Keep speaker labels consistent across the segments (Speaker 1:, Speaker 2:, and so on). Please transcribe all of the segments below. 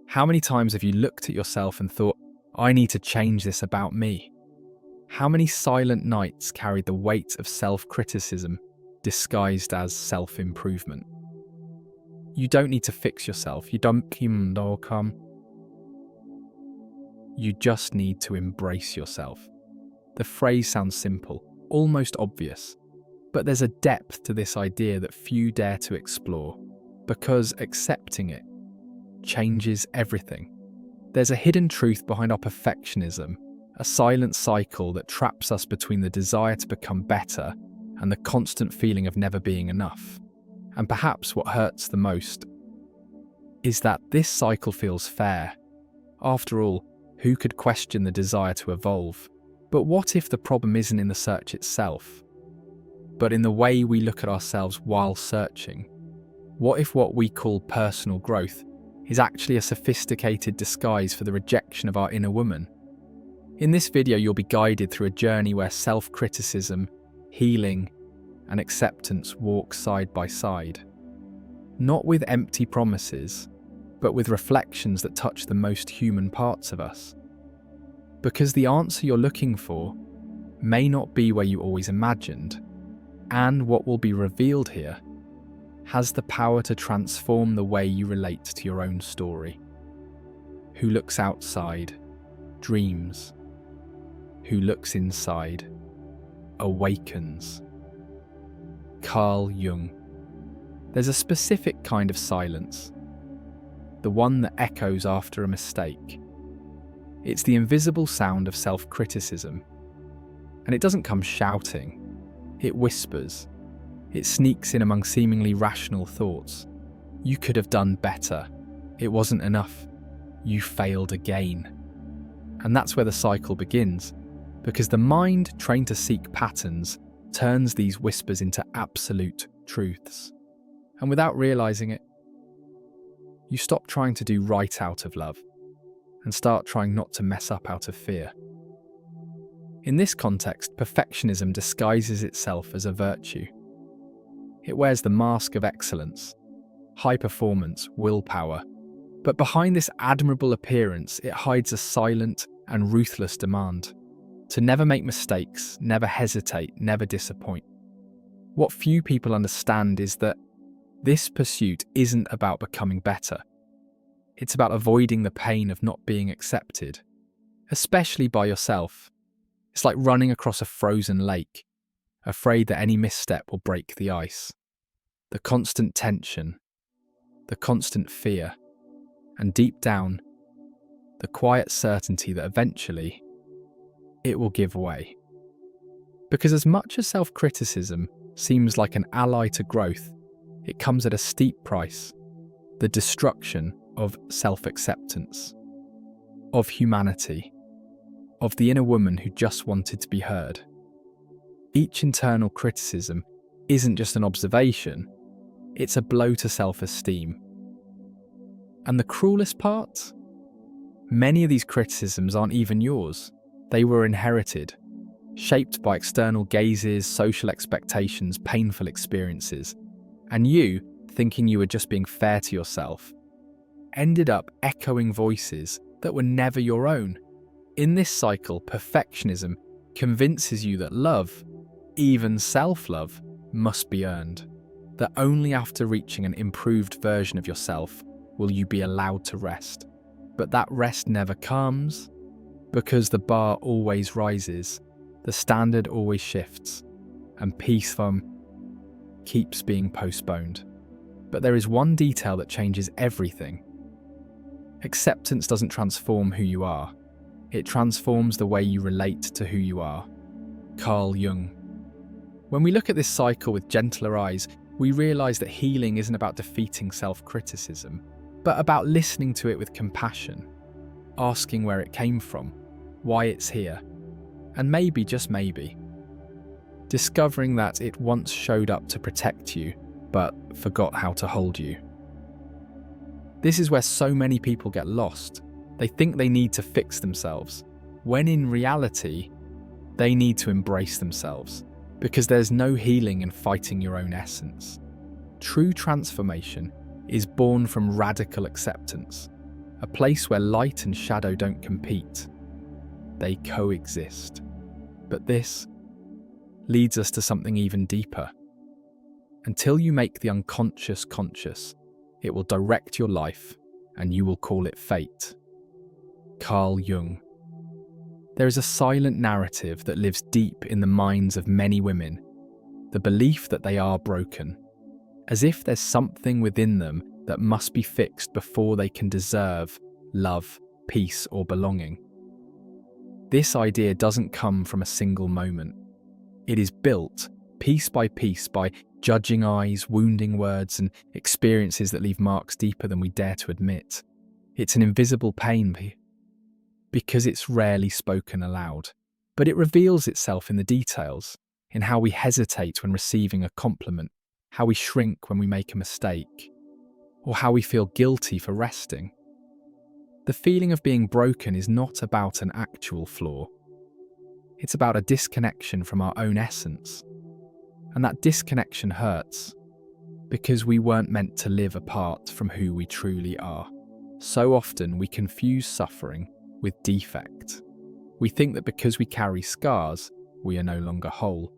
Speaker 1: How many times have you looked at yourself and thought, I need to change this about me? How many silent nights carried the weight of self-criticism disguised as self-improvement? You don't need to fix yourself. You just need to embrace yourself. The phrase sounds simple, almost obvious, but there's a depth to this idea that few dare to explore, because accepting it changes everything. There's a hidden truth behind our perfectionism, a silent cycle that traps us between the desire to become better and the constant feeling of never being enough. And perhaps what hurts the most is that this cycle feels fair. After all, who could question the desire to evolve? But what if the problem isn't in the search itself, but in the way we look at ourselves while searching? What if what we call personal growth is actually a sophisticated disguise for the rejection of our inner woman? In this video, you'll be guided through a journey where self-criticism, healing, and acceptance walk side by side. Not with empty promises, but with reflections that touch the most human parts of us. Because the answer you're looking for may not be where you always imagined, and what will be revealed here has the power to transform the way you relate to your own story. Who looks outside, dreams. Who looks inside, awakens. Carl Jung. There's a specific kind of silence, the one that echoes after a mistake. It's the invisible sound of self-criticism. And it doesn't come shouting, it whispers. It sneaks in among seemingly rational thoughts. You could have done better. It wasn't enough. You failed again. And that's where the cycle begins, because the mind, trained to seek patterns, turns these whispers into absolute truths. And without realizing it, you stop trying to do right out of love and start trying not to mess up out of fear. In this context, perfectionism disguises itself as a virtue. It wears the mask of excellence, high performance, willpower. But behind this admirable appearance, it hides a silent and ruthless demand to never make mistakes, never hesitate, never disappoint. What few people understand is that this pursuit isn't about becoming better. It's about avoiding the pain of not being accepted, especially by yourself. It's like running across a frozen lake, afraid that any misstep will break the ice. The constant tension, the constant fear, and deep down, the quiet certainty that eventually it will give way. Because as much as self-criticism seems like an ally to growth, it comes at a steep price: the destruction of self-acceptance, of humanity, of the inner woman who just wanted to be heard. Each internal criticism isn't just an observation, it's a blow to self-esteem. And the cruelest part? Many of these criticisms aren't even yours. They were inherited, shaped by external gazes, social expectations, painful experiences. And you, thinking you were just being fair to yourself, ended up echoing voices that were never your own. In this cycle, perfectionism convinces you that love, even self-love, must be earned. That only after reaching an improved version of yourself will you be allowed to rest. But that rest never comes, because the bar always rises, the standard always shifts, and peace keeps being postponed. But there is one detail that changes everything. Acceptance doesn't transform who you are. It transforms the way you relate to who you are. Carl Jung. When we look at this cycle with gentler eyes, we realize that healing isn't about defeating self-criticism, but about listening to it with compassion, asking where it came from, why it's here, and maybe, just maybe, discovering that it once showed up to protect you, but forgot how to hold you. This is where so many people get lost. They think they need to fix themselves, when in reality, they need to embrace themselves, because there's no healing in fighting your own essence. True transformation is born from radical acceptance, a place where light and shadow don't compete. They coexist. But this leads us to something even deeper. Until you make the unconscious conscious, it will direct your life, and you will call it fate. Carl Jung. There is a silent narrative that lives deep in the minds of many women, the belief that they are broken, as if there's something within them that must be fixed before they can deserve love, peace, or belonging. This idea doesn't come from a single moment. It is built, piece by piece, by judging eyes, wounding words, and experiences that leave marks deeper than we dare to admit. It's an invisible pain because it's rarely spoken aloud, but it reveals itself in the details, in how we hesitate when receiving a compliment, how we shrink when we make a mistake, or how we feel guilty for resting. The feeling of being broken is not about an actual flaw. It's about a disconnection from our own essence. And that disconnection hurts, because we weren't meant to live apart from who we truly are. So often we confuse suffering with defect. We think that because we carry scars, we are no longer whole.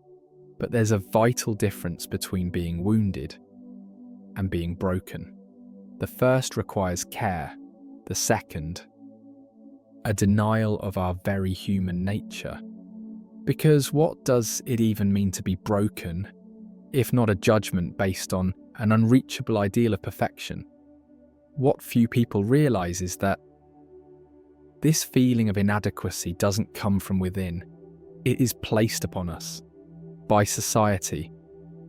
Speaker 1: But there's a vital difference between being wounded and being broken. The first requires care. The second, a denial of our very human nature. Because what does it even mean to be broken, if not a judgment based on an unreachable ideal of perfection? What few people realize is that this feeling of inadequacy doesn't come from within. It is placed upon us by society,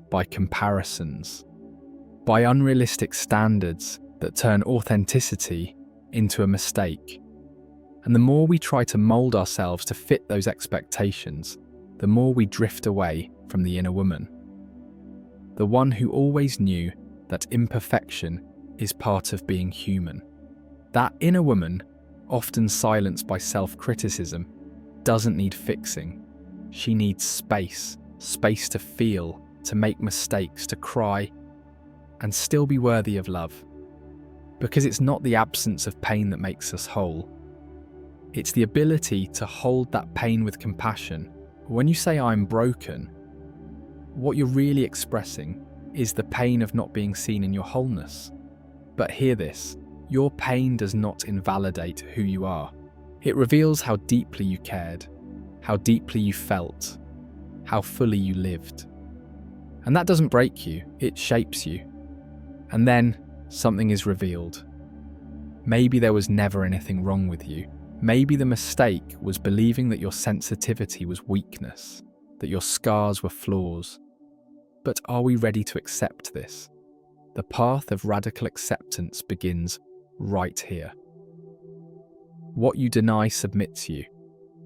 Speaker 1: by comparisons, by unrealistic standards that turn authenticity into a mistake. And the more we try to mold ourselves to fit those expectations, the more we drift away from the inner woman. The one who always knew that imperfection is part of being human. That inner woman, often silenced by self-criticism, doesn't need fixing. She needs space to feel, to make mistakes, to cry, and still be worthy of love. Because it's not the absence of pain that makes us whole. It's the ability to hold that pain with compassion. When you say I'm broken, what you're really expressing is the pain of not being seen in your wholeness. But hear this, your pain does not invalidate who you are. It reveals how deeply you cared, how deeply you felt, how fully you lived. And that doesn't break you, it shapes you. And then something is revealed. Maybe there was never anything wrong with you. Maybe the mistake was believing that your sensitivity was weakness, that your scars were flaws. But are we ready to accept this? The path of radical acceptance begins right here. What you deny submits you.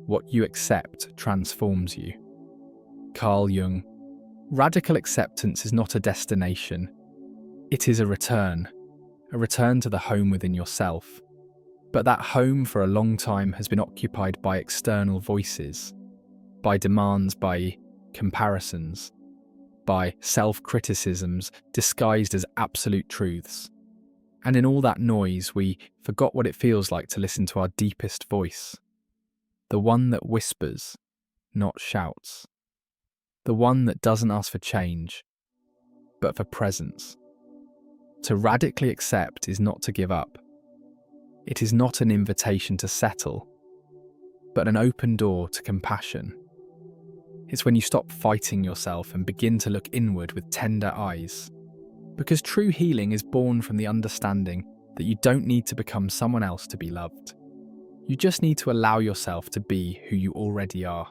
Speaker 1: What you accept transforms you. Carl Jung. Radical acceptance is not a destination. It is a return to the home within yourself. But that home for a long time has been occupied by external voices, by demands, by comparisons, by self-criticisms disguised as absolute truths. And in all that noise, we forgot what it feels like to listen to our deepest voice. The one that whispers, not shouts. The one that doesn't ask for change, but for presence. To radically accept is not to give up. It is not an invitation to settle, but an open door to compassion. It's when you stop fighting yourself and begin to look inward with tender eyes. Because true healing is born from the understanding that you don't need to become someone else to be loved. You just need to allow yourself to be who you already are.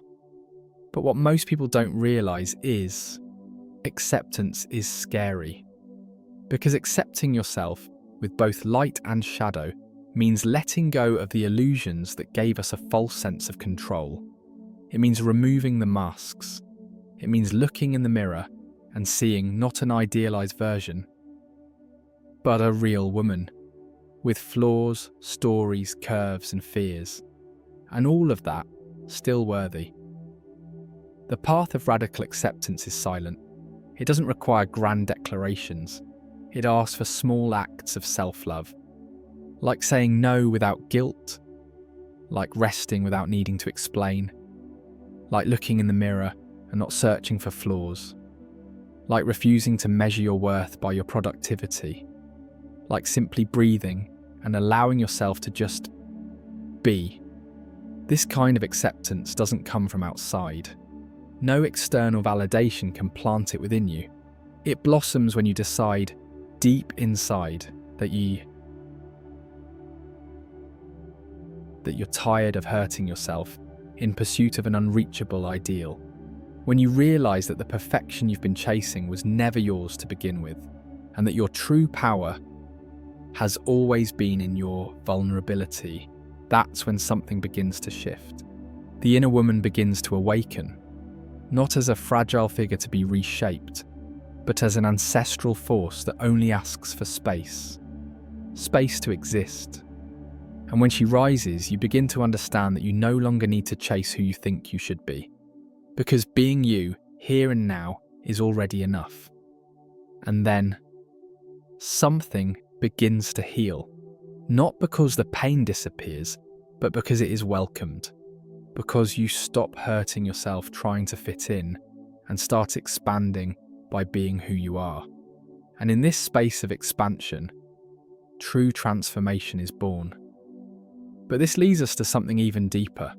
Speaker 1: But what most people don't realize is acceptance is scary. Because accepting yourself with both light and shadow means letting go of the illusions that gave us a false sense of control. It means removing the masks. It means looking in the mirror and seeing not an idealized version, but a real woman, with flaws, stories, curves, and fears, and all of that still worthy. The path of radical acceptance is silent. It doesn't require grand declarations. It asks for small acts of self-love. like saying no without guilt, like resting without needing to explain, like looking in the mirror and not searching for flaws, like refusing to measure your worth by your productivity, like simply breathing and allowing yourself to just be. This kind of acceptance doesn't come from outside. No external validation can plant it within you. It blossoms when you decide deep inside that you're tired of hurting yourself in pursuit of an unreachable ideal. When you realise that the perfection you've been chasing was never yours to begin with, and that your true power has always been in your vulnerability, that's when something begins to shift. The inner woman begins to awaken, not as a fragile figure to be reshaped, but as an ancestral force that only asks for space to exist. And when she rises, you begin to understand that you no longer need to chase who you think you should be, because being you, here and now, is already enough. And then, something begins to heal, not because the pain disappears, but because it is welcomed, because you stop hurting yourself trying to fit in and start expanding by being who you are. And in this space of expansion, true transformation is born. But this leads us to something even deeper.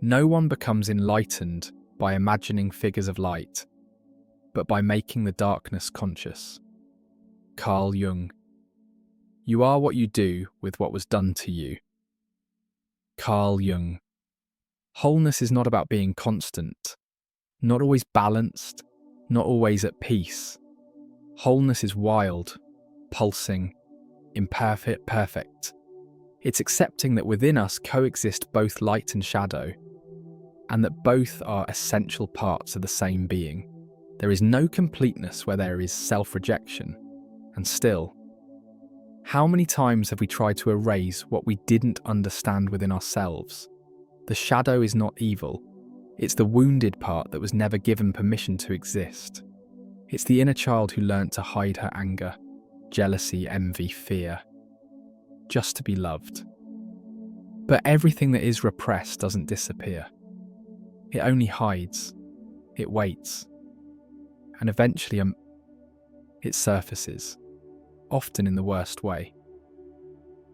Speaker 1: No one becomes enlightened by imagining figures of light, but by making the darkness conscious. Carl Jung. You are what you do with what was done to you. Carl Jung. Wholeness is not about being constant, not always balanced, not always at peace. Wholeness is wild, pulsing, imperfect, perfect. It's accepting that within us coexist both light and shadow, and that both are essential parts of the same being. There is no completeness where there is self-rejection, and still, how many times have we tried to erase what we didn't understand within ourselves? The shadow is not evil. It's the wounded part that was never given permission to exist. It's the inner child who learnt to hide her anger, jealousy, envy, fear, just to be loved. But everything that is repressed doesn't disappear. It only hides. It waits. And eventually it surfaces, often in the worst way.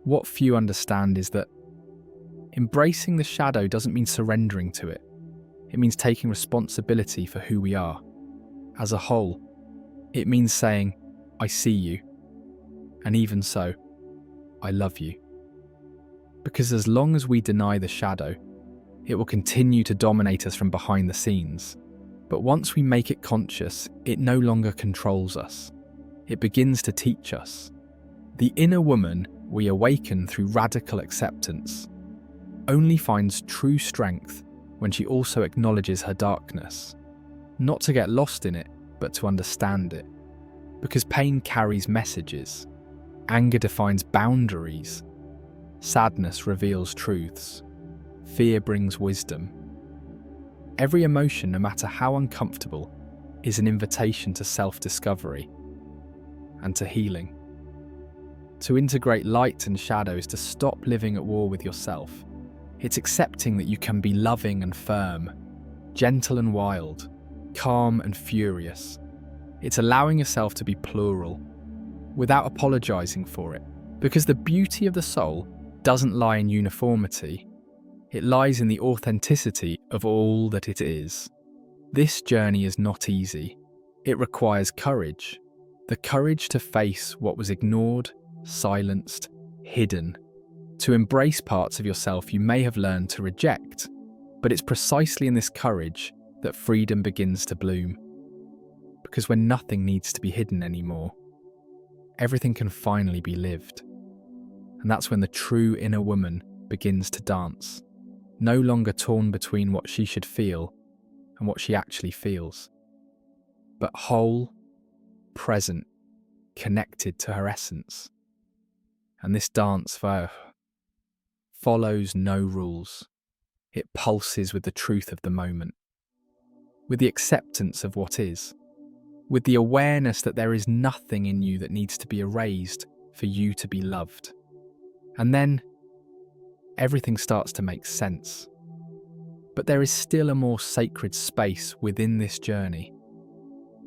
Speaker 1: What few understand is that embracing the shadow doesn't mean surrendering to it. It means taking responsibility for who we are. As a whole, it means saying, I see you, and even so, I love you. Because as long as we deny the shadow, it will continue to dominate us from behind the scenes. But once we make it conscious, it no longer controls us. It begins to teach us. The inner woman we awaken through radical acceptance only finds true strength when she also acknowledges her darkness. Not to get lost in it, but to understand it. Because pain carries messages. Anger defines boundaries. Sadness reveals truths. Fear brings wisdom. Every emotion, no matter how uncomfortable, is an invitation to self-discovery and to healing. To integrate light and shadows, to stop living at war with yourself. It's accepting that you can be loving and firm, gentle and wild, calm and furious. It's allowing yourself to be plural, without apologizing for it. Because the beauty of the soul doesn't lie in uniformity. It lies in the authenticity of all that it is. This journey is not easy. It requires courage. The courage to face what was ignored, silenced, hidden. To embrace parts of yourself you may have learned to reject. But it's precisely in this courage that freedom begins to bloom. Because when nothing needs to be hidden anymore, everything can finally be lived. And that's when the true inner woman begins to dance, no longer torn between what she should feel and what she actually feels, but whole, present, connected to her essence. And this dance follows no rules. It pulses with the truth of the moment, with the acceptance of what is, with the awareness that there is nothing in you that needs to be erased for you to be loved. And then everything starts to make sense. But there is still a more sacred space within this journey,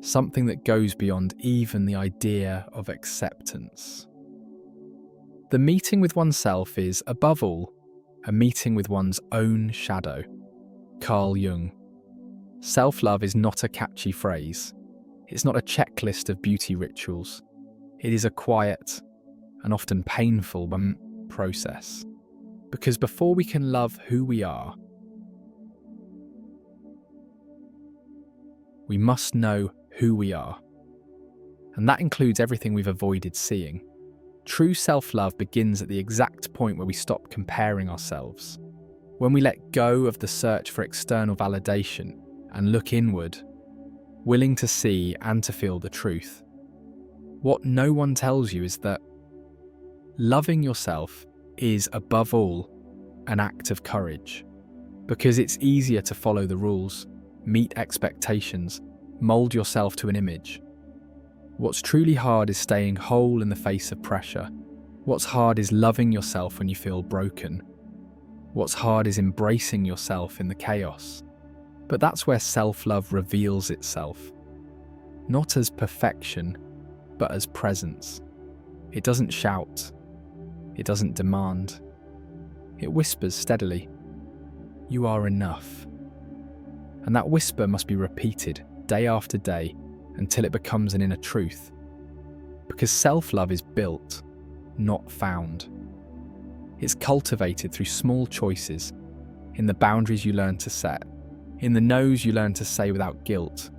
Speaker 1: something that goes beyond even the idea of acceptance. The meeting with oneself is, above all, a meeting with one's own shadow. Carl Jung. Self-love is not a catchy phrase. It's not a checklist of beauty rituals. It is a quiet and often painful process. Because before we can love who we are, we must know who we are. And that includes everything we've avoided seeing. True self-love begins at the exact point where we stop comparing ourselves. When we let go of the search for external validation and look inward, willing to see and to feel the truth. What no one tells you is that loving yourself is, above all, an act of courage. Because it's easier to follow the rules, meet expectations, mold yourself to an image. What's truly hard is staying whole in the face of pressure. What's hard is loving yourself when you feel broken. What's hard is embracing yourself in the chaos. But that's where self-love reveals itself. Not as perfection, but as presence. It doesn't shout. It doesn't demand. It whispers steadily, "You are enough." And that whisper must be repeated day after day until it becomes an inner truth. Because self-love is built, not found. It's cultivated through small choices, in the boundaries you learn to set, in the no's you learn to say without guilt,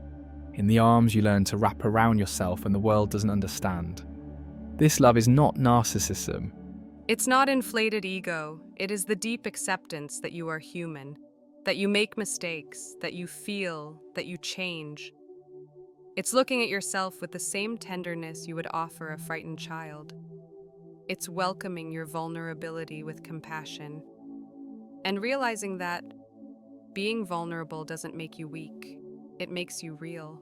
Speaker 1: in the arms you learn to wrap around yourself when the world doesn't understand. This love is not narcissism.
Speaker 2: It's not inflated ego. It is the deep acceptance that you are human, that you make mistakes, that you feel, that you change. It's looking at yourself with the same tenderness you would offer a frightened child. It's welcoming your vulnerability with compassion and realizing that being vulnerable doesn't make you weak. It makes you real.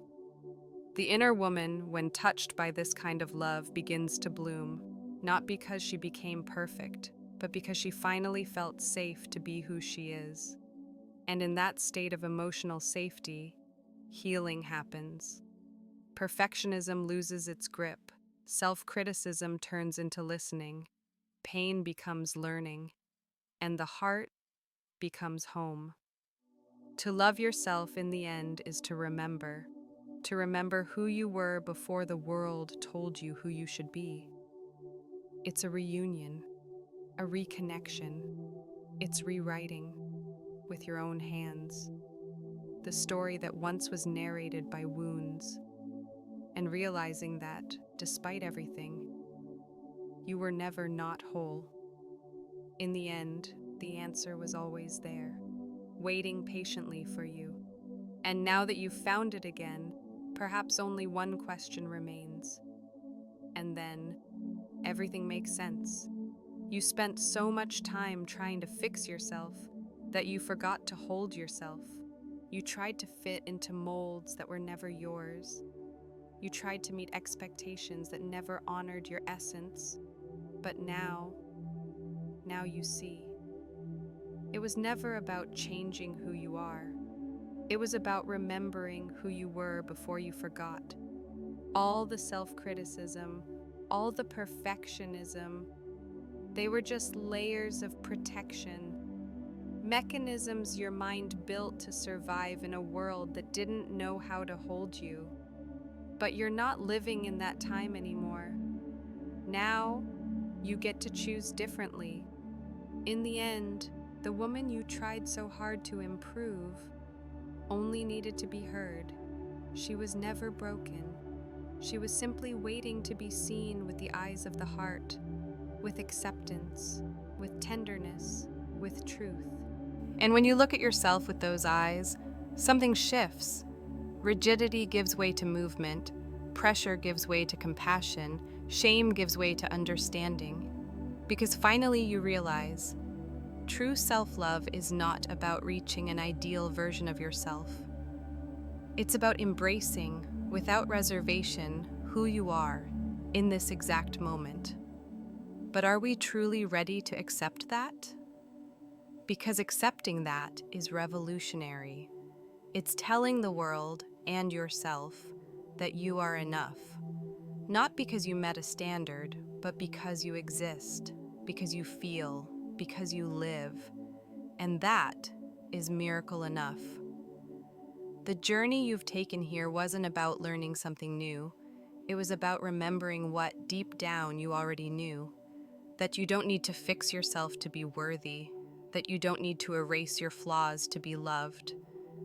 Speaker 2: The inner woman, when touched by this kind of love, begins to bloom, not because she became perfect, but because she finally felt safe to be who she is. And in that state of emotional safety, healing happens. Perfectionism loses its grip. Self-criticism turns into listening. Pain becomes learning. And the heart becomes home. To love yourself in the end is to remember who you were before the world told you who you should be. It's a reunion, a reconnection. It's rewriting, with your own hands, the story that once was narrated by wounds, and realizing that, despite everything, you were never not whole. In the end, the answer was always there, waiting patiently for you. And now that you've found it again, perhaps only one question remains. And then, everything makes sense. You spent so much time trying to fix yourself that you forgot to hold yourself. You tried to fit into molds that were never yours. You tried to meet expectations that never honored your essence. But now you see. It was never about changing who you are. It was about remembering who you were before you forgot. All the self-criticism, all the perfectionism, they were just layers of protection. Mechanisms your mind built to survive in a world that didn't know how to hold you. But you're not living in that time anymore. Now, you get to choose differently. In the end, the woman you tried so hard to improve only needed to be heard. She was never broken. She was simply waiting to be seen with the eyes of the heart, with acceptance, with tenderness, with truth. And when you look at yourself with those eyes, something shifts. Rigidity gives way to movement, pressure gives way to compassion, shame gives way to understanding. Because finally you realize, true self-love is not about reaching an ideal version of yourself. It's about embracing, without reservation, who you are in this exact moment. But are we truly ready to accept that? Because accepting that is revolutionary. It's telling the world and yourself that you are enough. Not because you met a standard, but because you exist, because you feel, because you live. And that is miracle enough. The journey you've taken here wasn't about learning something new. It was about remembering what, deep down, you already knew. That you don't need to fix yourself to be worthy. That you don't need to erase your flaws to be loved.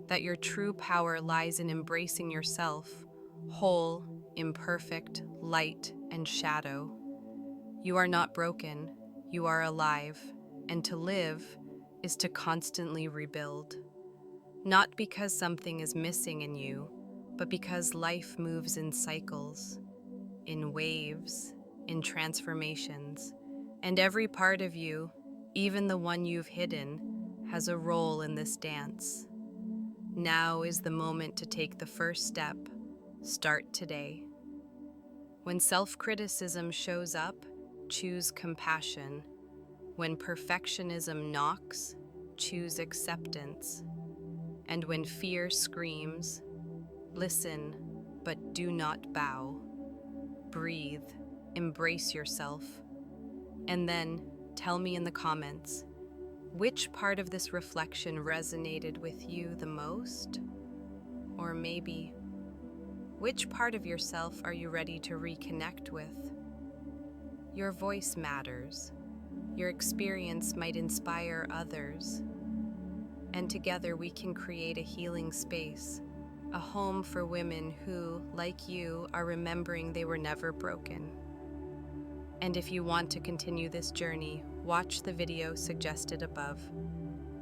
Speaker 2: That your true power lies in embracing yourself, whole, imperfect, light, and shadow. You are not broken, you are alive, and to live is to constantly rebuild. Not because something is missing in you, but because life moves in cycles, in waves, in transformations, and every part of you, even the one you've hidden, has a role in this dance. Now is the moment to take the first step. Start today. When self-criticism shows up, choose compassion. When perfectionism knocks, choose acceptance. And when fear screams, listen, but do not bow. Breathe, embrace yourself. And then tell me in the comments, which part of this reflection resonated with you the most? Or maybe, which part of yourself are you ready to reconnect with? Your voice matters. Your experience might inspire others. And together we can create a healing space, a home for women who, like you, are remembering they were never broken. And if you want to continue this journey, watch the video suggested above.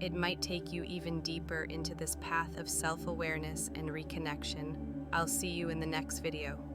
Speaker 2: It might take you even deeper into this path of self-awareness and reconnection. I'll see you in the next video.